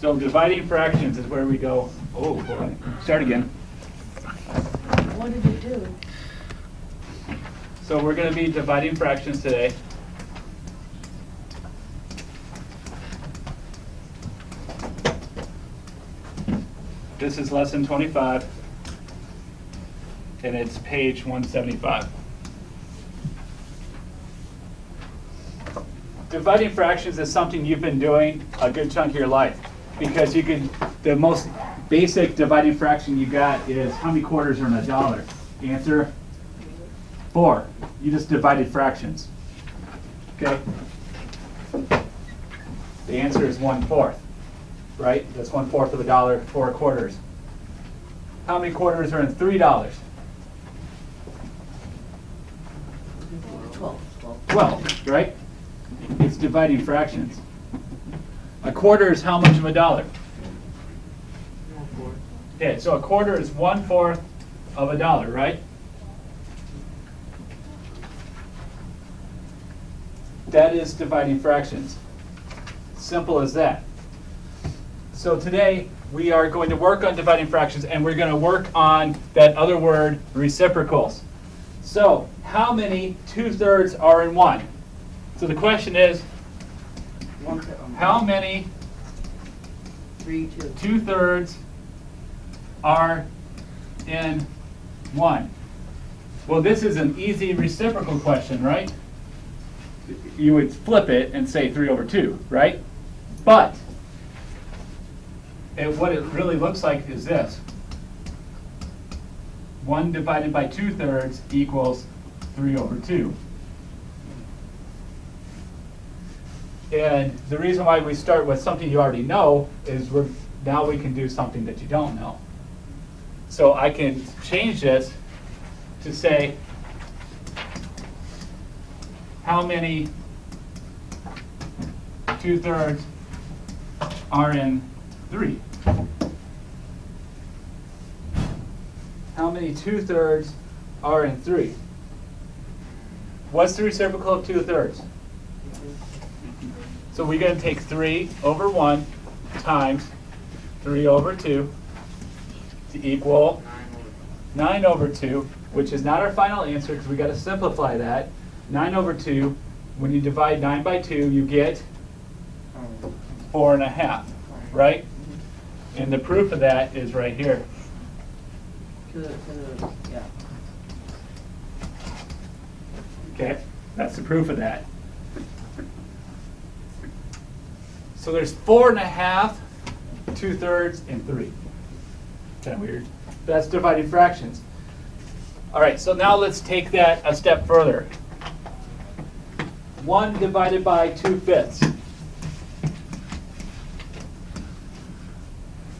So dividing fractions is where we go. Oh boy. Start again. What did you do? So we're going to be dividing fractions today. This is lesson 25, and it's page 175. Dividing fractions is something you've been doing a good chunk of your life, because you can, the most basic dividing fraction you got is how many quarters are in a dollar? Answer, 4. You just divided fractions. Okay? The answer is 1/4, right? That's 1/4 of a dollar, 4 quarters. How many quarters are in $3? 12. 12, right? It's dividing fractions. A quarter is how much of a dollar? 1/4. Okay, so a quarter is 1/4 of a dollar, right? That is dividing fractions. Simple as that. So today we are going to work on dividing fractions, and we're going to work on that other word, reciprocals. So how many 2/3 are in 1? So the question is, how many 3, 2. 2/3 are in 1? Well, this is an easy reciprocal question, right? You would flip it and say 3/2, right? But what it really looks like is this. 1 divided by 2/3 equals 3/2. And the reason why we start with something you already know is now we can do something that you don't know. So I can change this to say, how many 2/3 are in 3? How many 2/3 are in 3? What's the reciprocal of 2/3? So we're going to take 3/1 times 3/2 to equal 9/2, which is not our final answer because we got to simplify that. 9/2, when you divide 9 by 2, you get 4.5, right? And the proof of that is right here. Yeah. Okay, that's the proof of that. So there's 4.5, 2/3, and 3. Kind of weird. That's dividing fractions. All right, so now let's take that a step further. 1 divided by 2/5.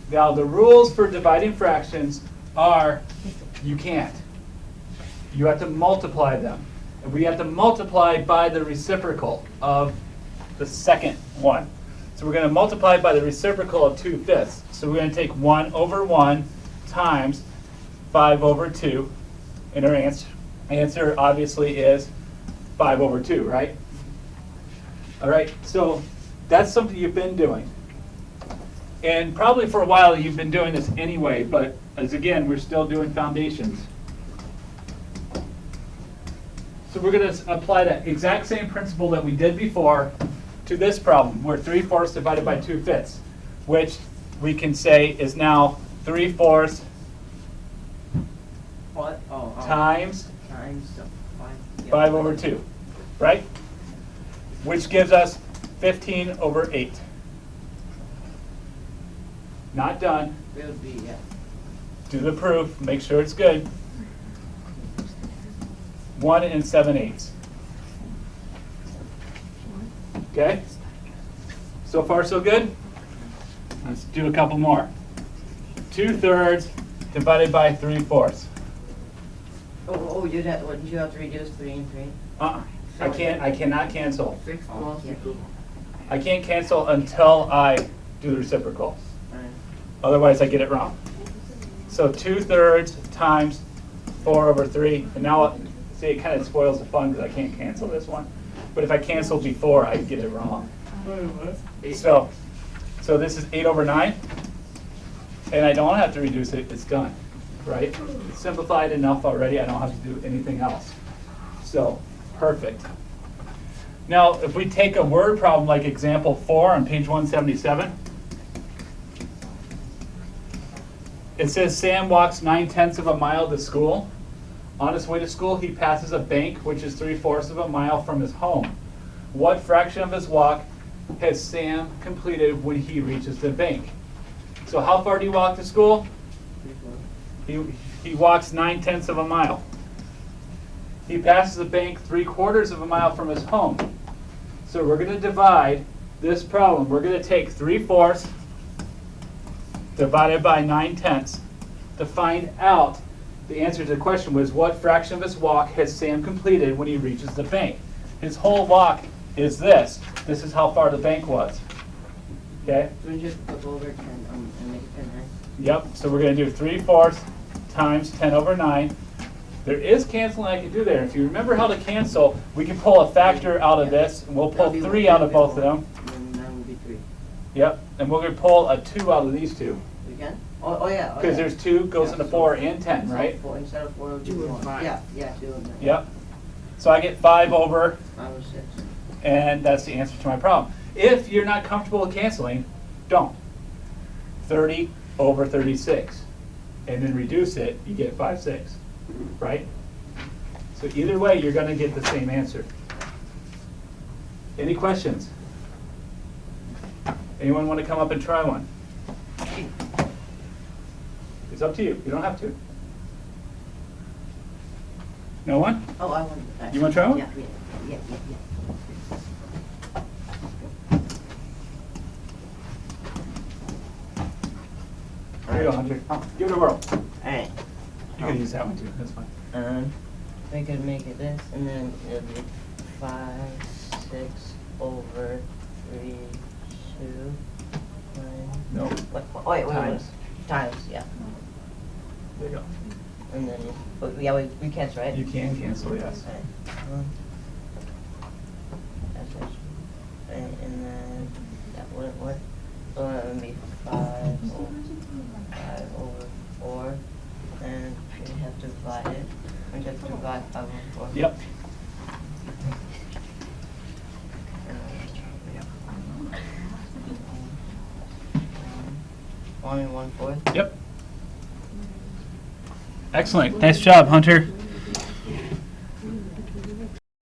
Now the rules for dividing fractions are you can't. You have to multiply them. And we have to multiply by the reciprocal of the second one. So we're going to multiply by the reciprocal of 2/5. So we're going to take 1/1 times 5/2. And our answer obviously is 5/2, right? All right, so that's something you've been doing. And probably for a while you've been doing this anyway, but as again, we're still doing foundations. So we're going to apply that exact same principle that we did before to this problem, where 3/4 divided by 2/5, which we can say is now 3/4 What? times Times 5. 5/2, right? Which gives us 15/8. Not done. It would be, yeah. Do the proof, make sure it's good. 1 7/8. Okay? So far so good? Let's do a couple more. 2/3 divided by 3/4. You'd have, wouldn't you have to reduce 3 and 3? I cannot cancel. 6 Oh, plus yeah. 2. I can't cancel until I do the reciprocal. Otherwise I get it wrong. So 2/3 times 4/3. And now, see, it kind of spoils the fun because I can't cancel this one. But if I cancel before, I get it wrong. So So this is 8/9, and I don't have to reduce it, it's done, right? It's simplified enough already, I don't have to do anything else. So, perfect. Now, if we take a word problem like example 4 on page 177, it says Sam walks 9/10 of a mile to school. On his way to school, he passes a bank which is 3/4 of a mile from his home. What fraction of his walk has Sam completed when he reaches the bank? So how far do you walk to school? He walks 9/10 of a mile. He passes a bank 3/4 of a mile from his home. So we're going to divide this problem. We're going to take 3/4 divided by 9/10 to find out the answer to the question was what fraction of his walk has Sam completed when he reaches the bank? His whole walk is this. This is how far the bank was. Okay? So we just flip over 10 and make it 10, right? Yep, so we're going to do 3/4 times 10/9. There is canceling I can do there. If you remember how to cancel, we can pull a factor out of this, and we'll pull That'll be 3 one, out of both of them. And then that would be 3. Yep, and we're going to pull a 2 out of these two. We can? Oh, yeah. Because there's 2 goes into 4 and 10, right? So instead of 4, it would be 2 and 1. 5. Yeah, 2 and 9. Yep. So I get 5 over, 5 or 6. and that's the answer to my problem. If you're not comfortable with canceling, don't. 30 over 36. And then reduce it, you get 5/6, right? So either way, you're going to get the same answer. Any questions? Anyone want to come up and try one? It's up to you. You don't have to. No one? Oh, I want that. You wanna try one? Yeah. There you go, Hunter. Give it a whirl. Alright. You can use that one too. That's fine. We could make it this, and then it'll be 5, 6 over 3, 2, 9. No. Wait. Times. Times, yeah. There you go. And then, we cancel, right? You can cancel, yes. Alright. And then that wouldn't work. So that would be 5 over 4. And we have to divide it. We have to divide 5 over 4. Yep. Only 1/4. Yep. Excellent. Nice job, Hunter.